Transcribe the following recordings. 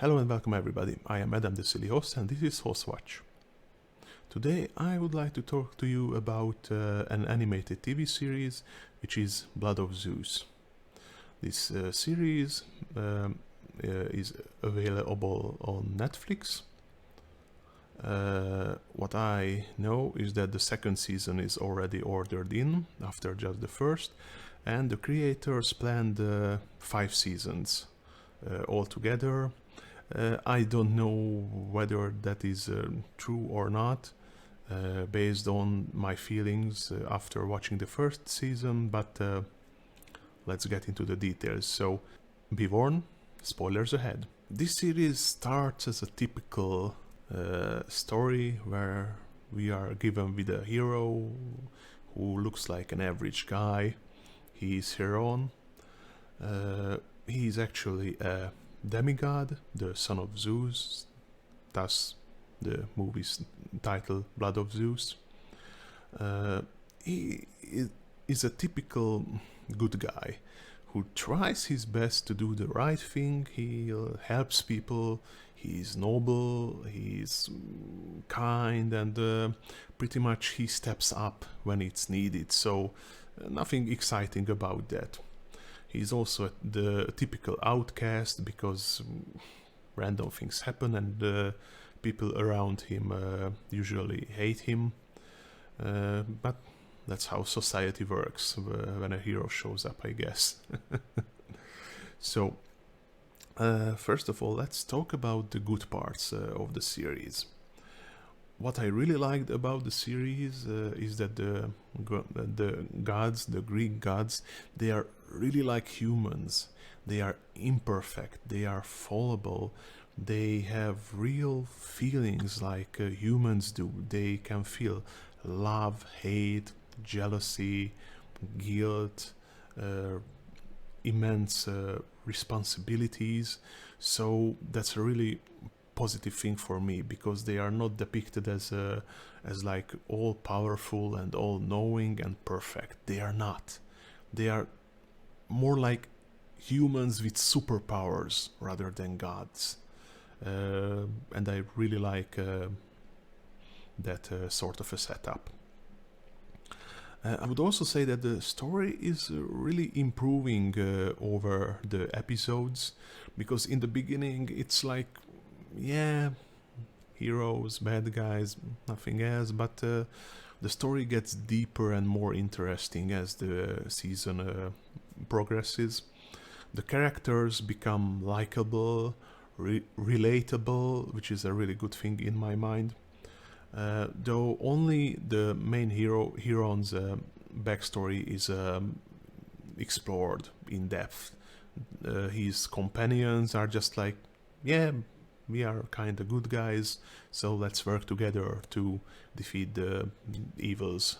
Hello and welcome everybody, I am Adam the Silly Host and this is Host Watch. Today I would like to talk to you about an animated TV series which is Blood of Zeus. This series is available on Netflix. What I know is that the second season is already ordered in after just the first, and the creators planned 5 seasons altogether. I don't know whether that is true or not, based on my feelings after watching the first season, but let's get into the details. So, be warned, spoilers ahead. This series starts as a typical story where we are given with a hero who looks like an average guy. He is Heron. He is actually a demigod, the son of Zeus, thus the movie's title, Blood of Zeus. He is a typical good guy who tries his best to do the right thing. He helps people, he's noble, he's kind, and pretty much he steps up when it's needed, so nothing exciting about that. He's also the typical outcast because random things happen and people around him usually hate him. But that's how society works when a hero shows up, I guess. So, first of all, let's talk about the good parts of the series. What I really liked about the series is that the gods, the Greek gods, they are really like humans. They are imperfect, they are fallible, they have real feelings like humans do. They can feel love, hate, jealousy, guilt, immense responsibilities. So that's a really positive thing for me, because they are not depicted as like all powerful and all knowing and perfect. They are not. They are more like humans with superpowers rather than gods, and I really like that sort of a setup. I would also say that the story is really improving over the episodes, because in the beginning it's like, yeah, heroes, bad guys, nothing else, but the story gets deeper and more interesting as the season progresses. The characters become likable, relatable, which is a really good thing in my mind. Though only the main Heron's backstory is explored in depth. His companions are just like, yeah, we are kind of good guys, so let's work together to defeat the evils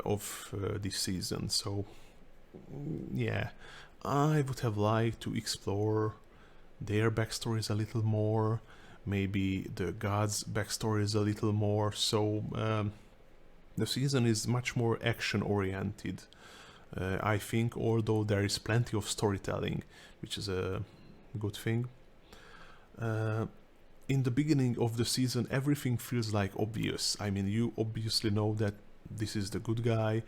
of this season. So, yeah, I would have liked to explore their backstories a little more, maybe the gods' backstories a little more, so the season is much more action-oriented, I think, although there is plenty of storytelling, which is a good thing. In the beginning of the season, everything feels like obvious. I mean, you obviously know that this is the good guy,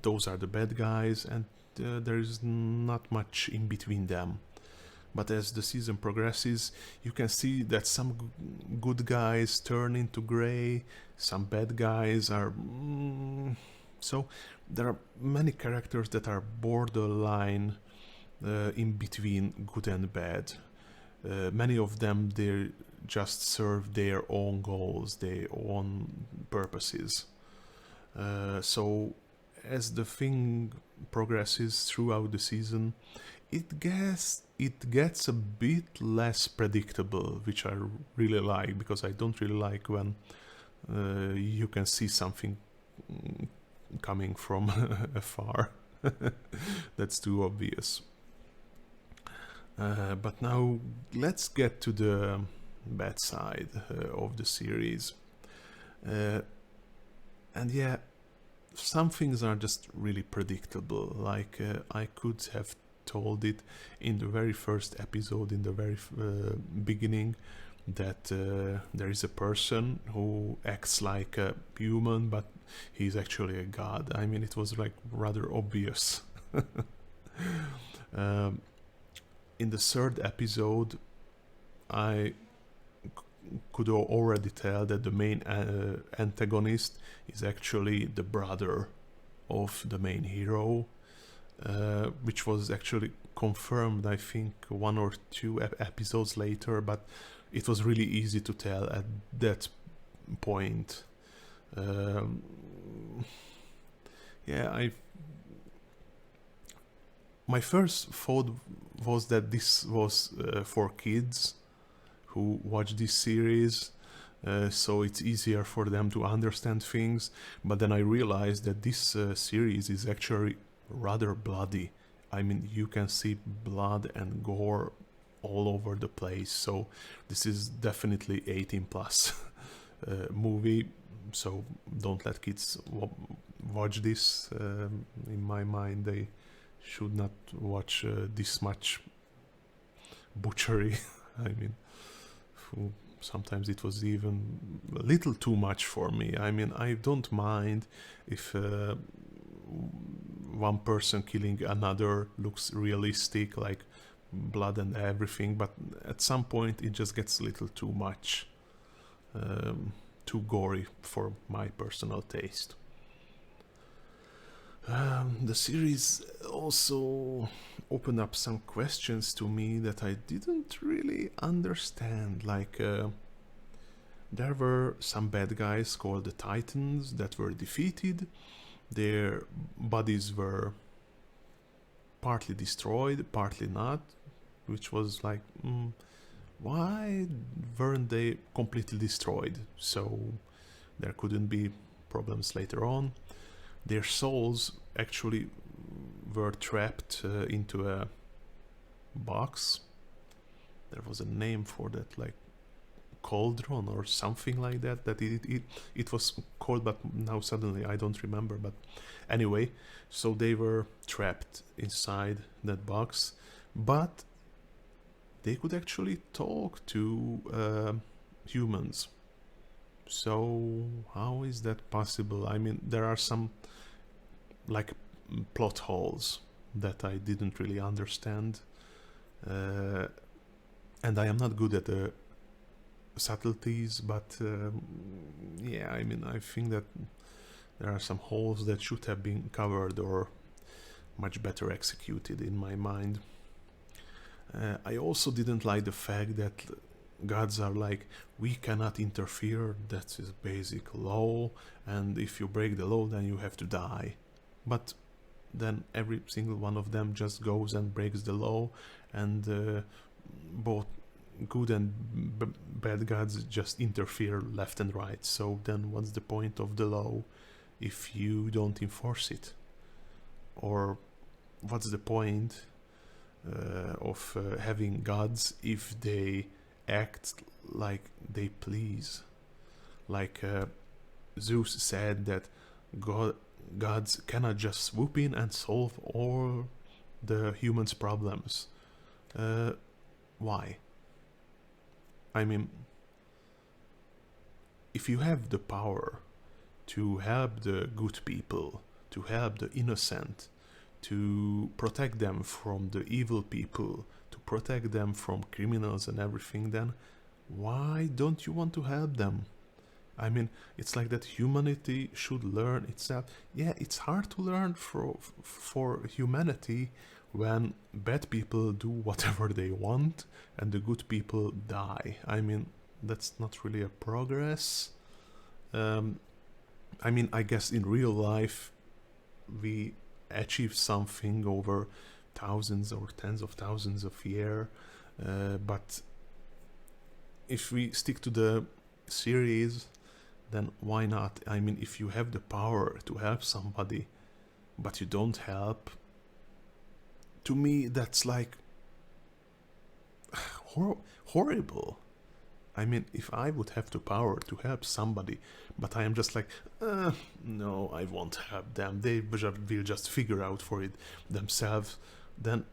those are the bad guys, and there is not much in between them. But as the season progresses, you can see that some good guys turn into grey, some bad guys are... So there are many characters that are borderline in between good and bad. Many of them, they just serve their own goals, their own purposes. So as the thing progresses throughout the season, it gets a bit less predictable, which I really like, because I don't really like when you can see something coming from afar. That's too obvious. But now let's get to the bad side of the series. And yeah, some things are just really predictable. Like I could have told it in the very first episode, in the very beginning, that there is a person who acts like a human, but he's actually a god. I mean, it was like rather obvious. In the third episode, I could already tell that the main antagonist is actually the brother of the main hero, which was actually confirmed, I think, 1 or 2 episodes later, but it was really easy to tell at that point. My first thought was that this was for kids who watch this series, so it's easier for them to understand things. But then I realized that this series is actually rather bloody. I mean, you can see blood and gore all over the place, so this is definitely 18 plus movie, so don't let kids watch this. In my mind, they should not watch this much butchery. I mean, sometimes it was even a little too much for me. I mean, I don't mind if one person killing another looks realistic, like blood and everything, but at some point it just gets a little too much, too gory for my personal taste. The series also opened up some questions to me that I didn't really understand, like there were some bad guys called the Titans that were defeated. Their bodies were partly destroyed, partly not, which was like, why weren't they completely destroyed? So there couldn't be problems later on. Their souls actually were trapped into a box. There was a name for that, like cauldron or something like that. That it was called, but now suddenly I don't remember. But anyway, so they were trapped inside that box, but they could actually talk to humans. So how is that possible? I mean, there are some like plot holes that I didn't really understand, and I am not good at the subtleties, but yeah, I mean, I think that there are some holes that should have been covered or much better executed in my mind. I also didn't like the fact that gods are like, we cannot interfere, that is basic law, and if you break the law then you have to die. But then every single one of them just goes and breaks the law, and both good and bad gods just interfere left and right. So then what's the point of the law if you don't enforce it? Or what's the point of having gods if they act like they please? Like Zeus said that gods cannot just swoop in and solve all the humans' problems. Why? I mean, if you have the power to help the good people, to help the innocent, to protect them from the evil people, to protect them from criminals and everything, then why don't you want to help them? I mean, it's like that humanity should learn itself. Yeah, it's hard to learn for humanity when bad people do whatever they want and the good people die. I mean, that's not really a progress. I mean, I guess in real life we achieve something over thousands or tens of thousands of years, but if we stick to the series, then why not? I mean, if you have the power to help somebody but you don't help, to me that's like horrible. I mean, if I would have the power to help somebody, but I am just like, no, I won't help them, they will just figure out for it themselves, then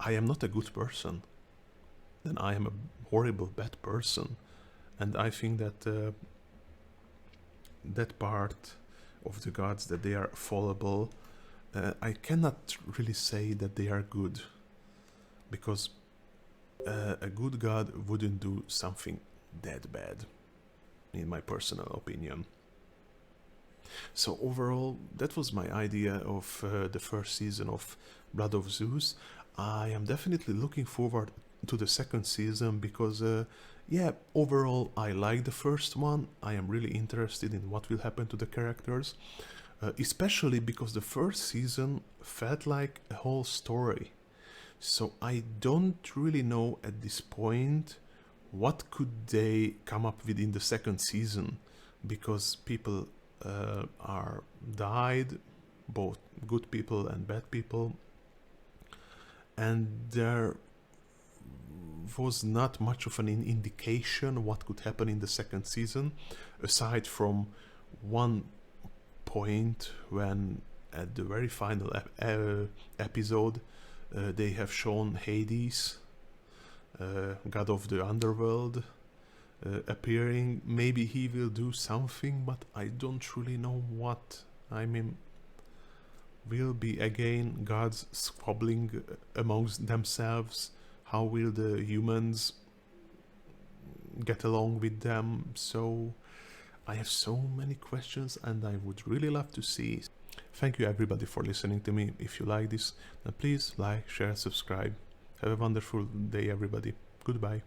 I am not a good person, then I am a horrible bad person. And I think that that part of the gods, that they are fallible, I cannot really say that they are good, because a good god wouldn't do something that bad, in my personal opinion. So overall, that was my idea of the first season of Blood of Zeus. I am definitely looking forward to the second season because, yeah, overall I like the first one. I am really interested in what will happen to the characters, especially because the first season felt like a whole story. So I don't really know at this point what could they come up with in the second season, because people are died, both good people and bad people, and there was not much of an indication what could happen in the second season, aside from one point when at the very final episode they have shown Hades, god of the underworld, appearing. Maybe he will do something, but I don't really know what. I mean, will be again gods squabbling amongst themselves? How will the humans get along with them? So I have so many questions and I would really love to see. Thank you everybody for listening to me. If you like this, then please like, share, subscribe. Have a wonderful day everybody. Goodbye.